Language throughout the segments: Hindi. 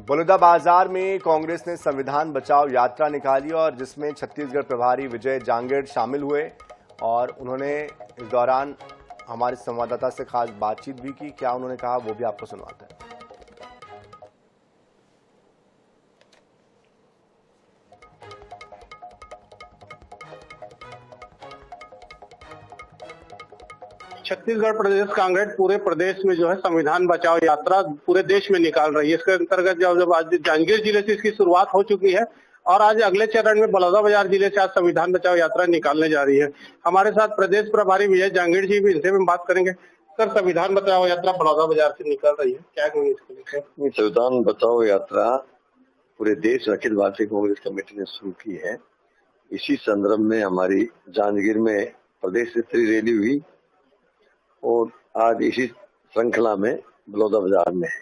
बलौदाबाजार में कांग्रेस ने संविधान बचाओ यात्रा निकाली और जिसमें छत्तीसगढ़ प्रभारी विजय जांगेड़ शामिल हुए और उन्होंने इस दौरान हमारे संवाददाता से खास बातचीत भी की। क्या उन्होंने कहा वो भी आपको सुनवाते हैं। छत्तीसगढ़ प्रदेश कांग्रेस पूरे प्रदेश में जो है संविधान बचाओ यात्रा पूरे देश में निकाल रही है। इसके अंतर्गत जब आज जांजगीर जिले से इसकी शुरुआत हो चुकी है और आज अगले चरण में बलौदाबाजार जिले से आज संविधान बचाओ यात्रा निकालने जा रही है। हमारे साथ प्रदेश प्रभारी विजय जांगेड़ जी भी, इनसे भी बात करेंगे। सर, संविधान बचाओ यात्रा बलौदाबाजार से निकल रही है, क्या कहेंगे इसके लिए? संविधान बचाओ यात्रा पूरे देश अखिल भारतीय कांग्रेस कमेटी ने शुरू की है। इसी संदर्भ में हमारी जांजगीर में प्रदेश स्तरीय रैली हुई और आज इसी श्रृंखला में बलौदाबाजार में है।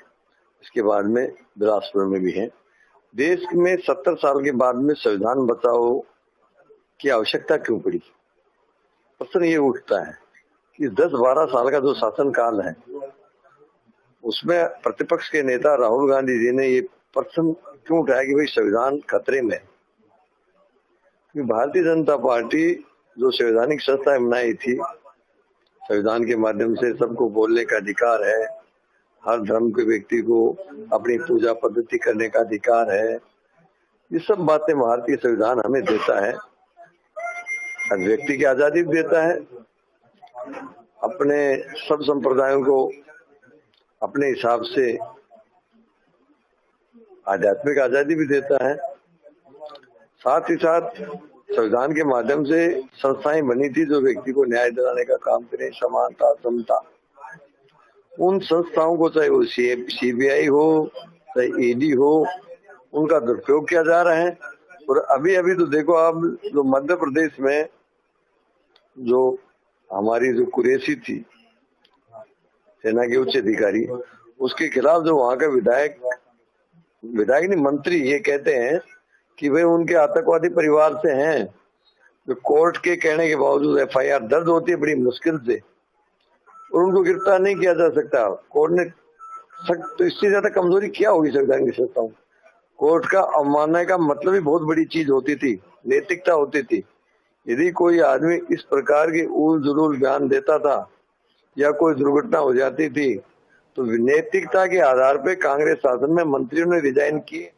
इसके बाद में बिलासपुर में भी है। देश में 70 साल के बाद में संविधान बचाओ की आवश्यकता क्यों पड़ी? प्रश्न ये उठता है कि 10-12 साल का जो शासन काल है उसमें प्रतिपक्ष के नेता राहुल गांधी जी ने ये प्रश्न क्यों उठाया कि भाई संविधान खतरे में है। क्योंकि भारतीय जनता पार्टी जो संवैधानिक संस्था बनाई थी, संविधान के माध्यम से सबको बोलने का अधिकार है, हर धर्म के व्यक्ति को अपनी पूजा पद्धति करने का अधिकार है, ये सब बातें भारतीय संविधान हमें देता है। हर व्यक्ति की आजादी भी देता है, अपने सब संप्रदायों को अपने हिसाब से आध्यात्मिक आजादी भी देता है। साथ ही साथ संविधान के माध्यम से संस्थाएं बनी थी जो व्यक्ति को न्याय दिलाने का काम करें, समानता, समता। उन संस्थाओं को, चाहे वो सीबीआई हो, चाहे ईडी हो, उनका दुरुपयोग किया जा रहा है। और अभी तो देखो आप, जो मध्य प्रदेश में जो हमारी जो कुरैशी थी सेना के उच्च अधिकारी, उसके खिलाफ जो वहां का विधायक नहीं मंत्री ये कहते हैं कि वे उनके आतंकवादी परिवार से हैं, जो कोर्ट के कहने के बावजूद एफआईआर दर्ज होती है बड़ी मुश्किल से और उनको गिरफ्तार नहीं किया जा सकता। कोर्ट ने सख्त, तो इससे ज्यादा कमजोरी क्या होगी संविधान की संस्थाओं? कोर्ट का अवमानना का मतलब ही बहुत बड़ी चीज होती थी, नैतिकता होती थी। यदि कोई आदमी इस प्रकार के उल जुलूल बयान देता था या कोई दुर्घटना हो जाती थी तो नैतिकता के आधार पर कांग्रेस शासन में मंत्रियों ने रिजाइन किए।